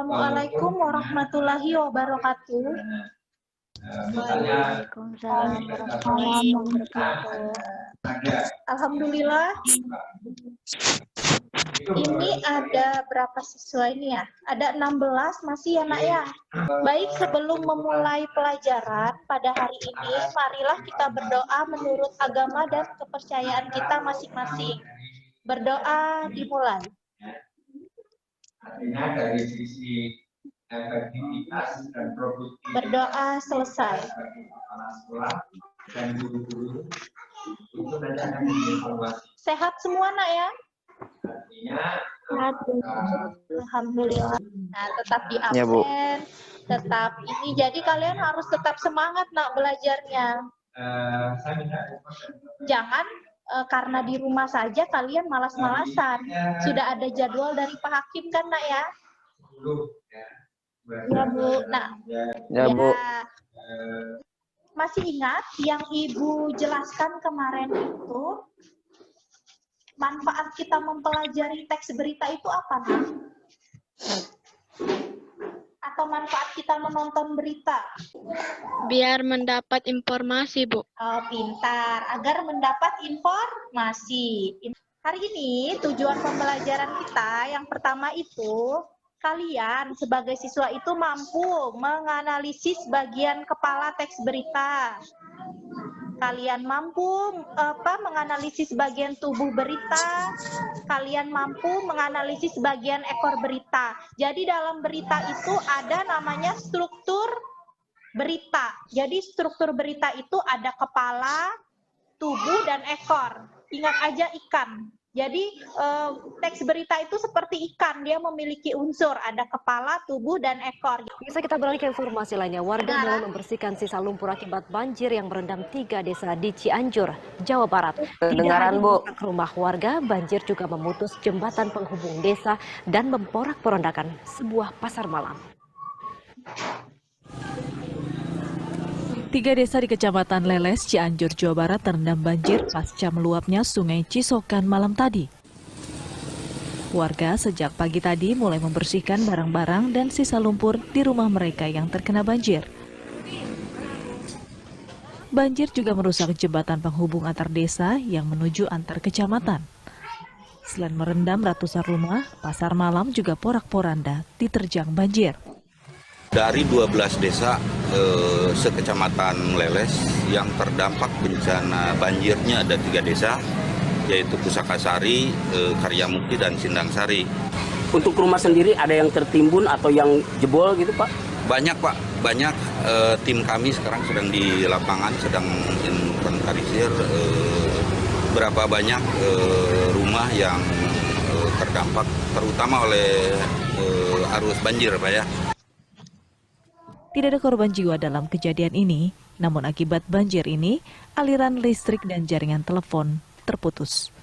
Assalamualaikum warahmatullahi wabarakatuh. Waalaikumsalam warahmatullahi wabarakatuh. Alhamdulillah. Ini ada berapa siswa ini ya? Ada 16 masih ya nak ya? Baik, sebelum memulai pelajaran pada hari ini, marilah kita berdoa menurut agama dan kepercayaan kita masing-masing. Berdoa dimulai. Artinya dari sisi efektivitas dan produktivitas Berdoa selesai. kepala sekolah dan guru-guru itu nanti akan dievaluasi. Sehat semua nak ya? Artinya Alhamdulillah. Nah, tetap di Ya, Bu. absen, tetap ini. Jadi kalian harus tetap semangat nak belajarnya. saya minta Jangan karena di rumah saja kalian malas-malasan. Sudah ada jadwal dari Pak Hakim kan nak ya? Ya Bu. Nah, Ya, Bu. masih ingat yang Ibu jelaskan kemarin itu? Manfaat kita mempelajari teks berita itu apa nak? Atau manfaat kita menonton berita? Biar mendapat informasi, Bu. Oh, pintar. Agar mendapat informasi. Hari ini tujuan pembelajaran kita yang pertama itu kalian sebagai siswa itu mampu menganalisis bagian kepala teks berita. Kalian mampu menganalisis bagian tubuh berita, kalian mampu menganalisis bagian ekor berita. Jadi dalam berita itu ada namanya struktur berita. Jadi struktur berita itu ada kepala, tubuh, dan ekor. Ingat aja ikan. Jadi teks berita itu seperti ikan, dia memiliki unsur, ada kepala, tubuh, dan ekor. Bisa kita beralih ke informasi lainnya. Warga mulai membersihkan sisa lumpur akibat banjir yang merendam 3 desa di Cianjur, Jawa Barat. Tidak hanya merusak rumah warga, banjir juga memutus jembatan penghubung desa dan memporak-porandakan sebuah pasar malam. 3 desa di Kecamatan Leles, Cianjur, Jawa Barat terendam banjir pasca meluapnya Sungai Cisokan malam tadi. Warga sejak pagi tadi mulai membersihkan barang-barang dan sisa lumpur di rumah mereka yang terkena banjir. Banjir juga merusak jembatan penghubung antar desa yang menuju antar kecamatan. Selain merendam ratusan rumah, pasar malam juga porak-poranda diterjang banjir. Dari 12 desa sekecamatan Leles yang terdampak bencana banjirnya ada 3 desa, yaitu Pusakasari, Karyamukti, dan Sindangsari. Untuk rumah sendiri ada yang tertimbun atau yang jebol gitu Pak? Banyak Pak, banyak. Tim kami sekarang sedang di lapangan, sedang inventarisir berapa banyak rumah yang terdampak, terutama oleh arus banjir Pak ya. Tidak ada korban jiwa dalam kejadian ini, namun akibat banjir ini, aliran listrik dan jaringan telepon terputus.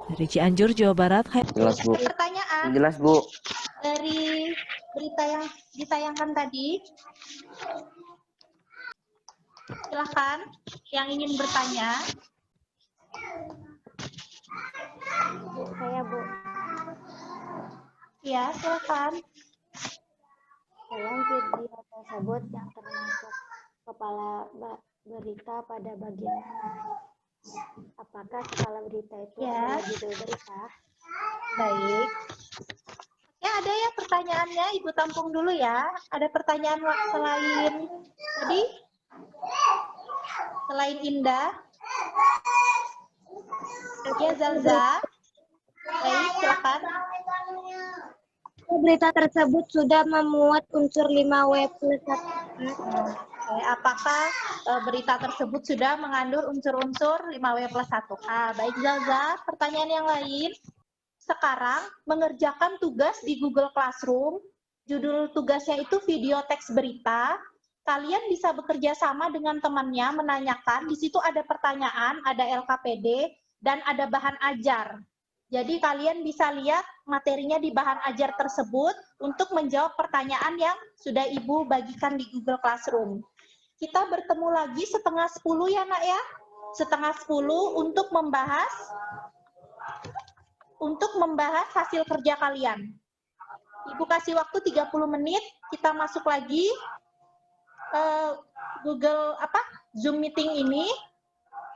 Dari Cianjur, Jawa Barat. Jelas, Bu. Pertanyaan Jelas, Bu. dari berita yang ditayangkan tadi. Silahkan yang ingin bertanya. Saya, Bu. Ya, silakan. Dalam video tersebut yang termasuk kepala berita pada bagian apakah kepala berita itu adalah judul berita? Baik. Ya, ada ya pertanyaannya, Ibu tampung dulu ya. Ada pertanyaan selain tadi? Selain Indah? Ya, Zalza. Baik, silakan. Berita tersebut sudah memuat unsur 5W+1. Apakah berita tersebut sudah mengandung unsur-unsur 5W+1K? Baik, Zalza. Pertanyaan yang lain. Sekarang mengerjakan tugas di Google Classroom. Judul tugasnya itu video teks berita. Kalian bisa bekerja sama dengan temannya menanyakan. Di situ ada pertanyaan, ada LKPD, dan ada bahan ajar. Jadi kalian bisa lihat materinya di bahan ajar tersebut untuk menjawab pertanyaan yang sudah Ibu bagikan di Google Classroom. Kita bertemu lagi 9:30 ya nak ya? 9:30 untuk membahas hasil kerja kalian. Ibu kasih waktu 30 menit, kita masuk lagi Google Zoom meeting ini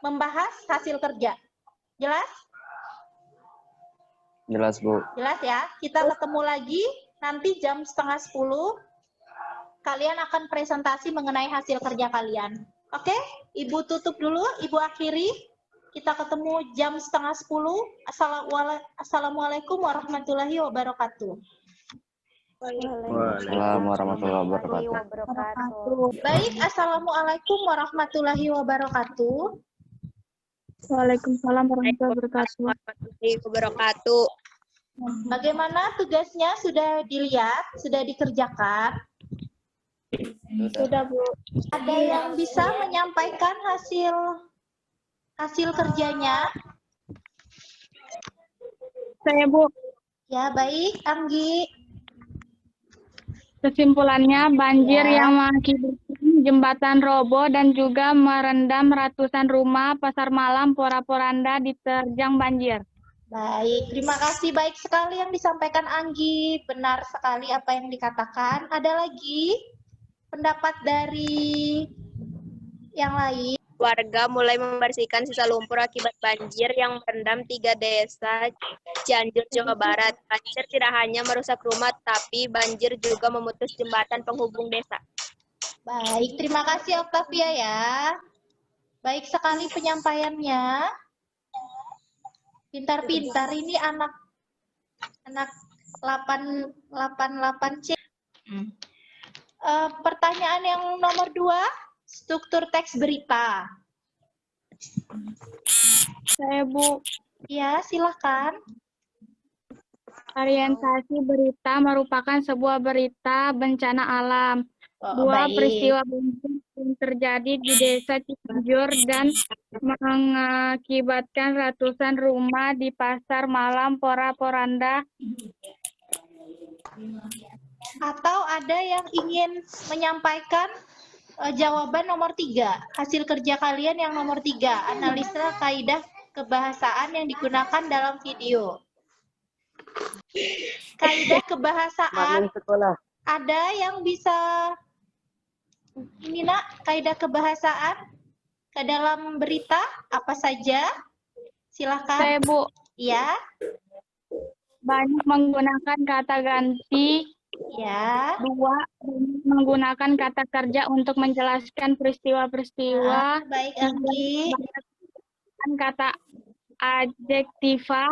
membahas hasil kerja. Jelas? Jelas, Bu. Jelas ya? Kita ketemu lagi nanti jam 9:30. Kalian akan presentasi mengenai hasil kerja kalian. Oke? Ibu tutup dulu, Ibu akhiri. Kita ketemu jam 9:30. Assalamualaikum warahmatullahi wabarakatuh. Waalaikumsalam warahmatullahi wabarakatuh. Baik, assalamualaikum warahmatullahi wabarakatuh. Waalaikumsalam warahmatullahi wabarakatuh. Bagaimana tugasnya? Sudah dilihat? Sudah dikerjakan? Sudah, Bu. Ada yang bisa menyampaikan hasil kerjanya? Saya, Bu. Ya, baik, Anggi. Kesimpulannya, banjir Ya. yang mengakibatkan jembatan roboh dan juga merendam ratusan rumah pasar malam Pora-Poranda diterjang banjir. Baik, terima kasih. Baik sekali yang disampaikan Anggi. Benar sekali apa yang dikatakan. Ada lagi pendapat dari yang lain? Warga mulai membersihkan sisa lumpur akibat banjir yang merendam 3 desa Cianjur, Jawa Barat. Banjir tidak hanya merusak rumah, tapi banjir juga memutus jembatan penghubung desa. Baik, terima kasih Octavia ya. Baik sekali penyampaiannya. Pintar-pintar ini anak 88C. Pertanyaan yang nomor 2, struktur teks berita. Saya, Bu. Ya, silakan. Orientasi berita merupakan sebuah berita bencana alam. Dua Baik. peristiwa banjir yang terjadi di desa Cianjur dan mengakibatkan ratusan rumah di pasar malam Pora-Poranda. Atau ada yang ingin menyampaikan jawaban nomor 3, hasil kerja kalian yang nomor 3, analisa kaidah kebahasaan yang digunakan dalam video. Kaidah kebahasaan, ada yang bisa ini Nak, kaidah kebahasaan ke dalam berita apa saja? Silakan. Saya, Bu. Ya, Banyak menggunakan kata ganti. ya. 2, menggunakan kata kerja untuk menjelaskan peristiwa-peristiwa. Baik, Anggi. Menggunakan kata adjektiva.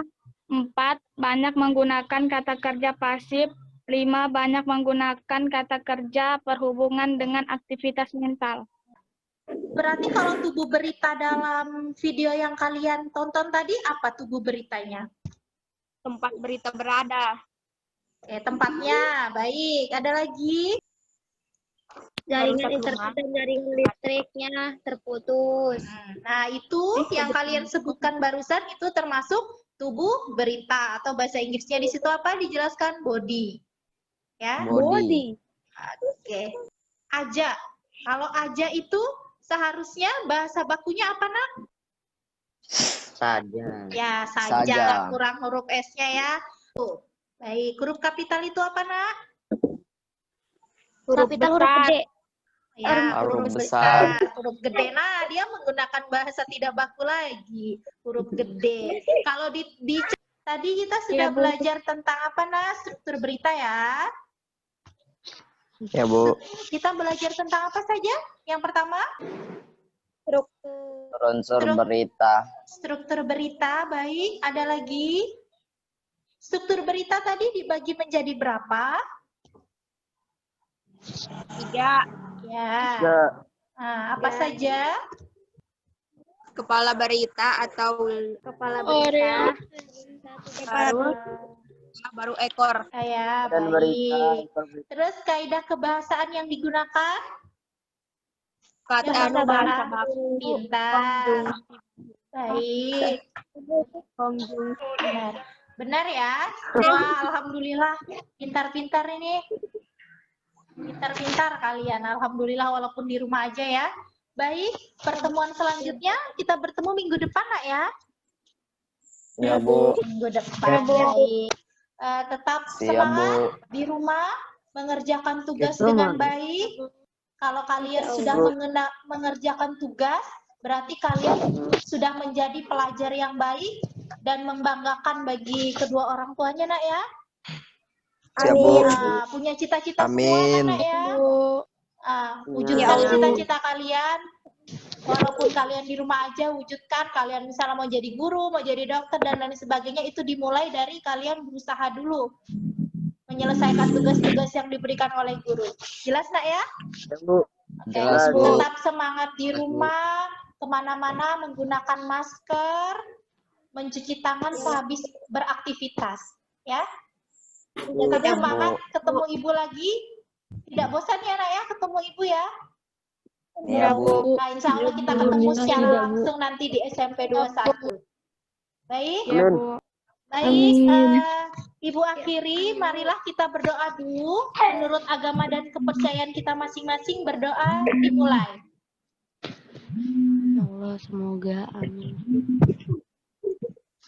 4, banyak menggunakan kata kerja pasif. 5, banyak menggunakan kata kerja perhubungan dengan aktivitas mental. Berarti kalau tubuh berita dalam video yang kalian tonton tadi, apa tubuh beritanya? Tempat berita berada. Oke, tempatnya. Baik, ada lagi? Jaringan internet dan jaringan listriknya terputus. Nah, itu yang kalian sebutkan barusan itu termasuk tubuh berita atau bahasa Inggrisnya di situ apa? Dijelaskan body. Ya. Body. Oke. Aja. Kalau aja itu seharusnya bahasa bakunya apa, Nak? Saja. Ya, saja. Saja. Kurang huruf S-nya ya. Tuh. Baik, huruf kapital itu apa, Nak? Huruf besar. Ya, Huruf huruf besar. besar, huruf gede. Nah, dia menggunakan bahasa tidak baku lagi, huruf gede. Kalau tadi kita sudah belajar tentang apa, Nah, struktur berita ya. Ya, Bu. Kita belajar tentang apa saja? Yang pertama, Unsur berita. struktur berita. Baik, ada lagi. Struktur berita tadi dibagi menjadi berapa? 3. Ya. Nah, apa saja? Kepala berita atau kepala berita. Baru ekor. Ya, Dan baik. berita. Terus kaidah kebahasaan yang digunakan? Kata bahasa baku. Pintar. Baik. Benar. Benar ya? Wah, alhamdulillah. Pintar-pintar ini. Pintar-pintar kalian. Alhamdulillah walaupun di rumah aja ya. Baik, pertemuan selanjutnya kita bertemu minggu depan, Nak ya? Ya, Bu. Minggu depan. Baik. tetap Siap, semangat Bu. di rumah, mengerjakan tugas dengan baik. Kalau kalian sudah mengerjakan tugas, berarti kalian sudah menjadi pelajar yang baik dan membanggakan bagi kedua orang tuanya, nak ya. Siap, Bu. Punya cita-cita semua kan, Amin. nak ya. Wujudkan Ya, Bu. cita-cita kalian. Walaupun kalian di rumah aja, wujudkan. Kalian misalnya mau jadi guru, mau jadi dokter, dan lain sebagainya, itu dimulai dari kalian berusaha dulu. Menyelesaikan tugas-tugas yang diberikan oleh guru. Jelas, nak ya? Oke, Jelas, Bu. tetap semangat di rumah, kemana-mana menggunakan masker, mencuci tangan sehabis beraktivitas. Ya? Tetap semangat, ketemu ibu lagi. Tidak bosan ya, nak ya, ketemu ibu ya? Iya, Bu. Nah, insya Allah kita ketemu secara langsung nanti di SMP 21. Baik? Ya, Bu. Baik, Ibu akhiri, marilah kita berdoa dulu. Menurut agama dan kepercayaan kita masing-masing, berdoa dimulai. Ya Allah, semoga amin.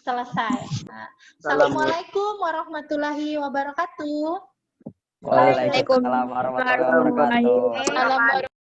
Selesai. Assalamualaikum warahmatullahi wabarakatuh. Waalaikumsalam warahmatullahi wabarakatuh.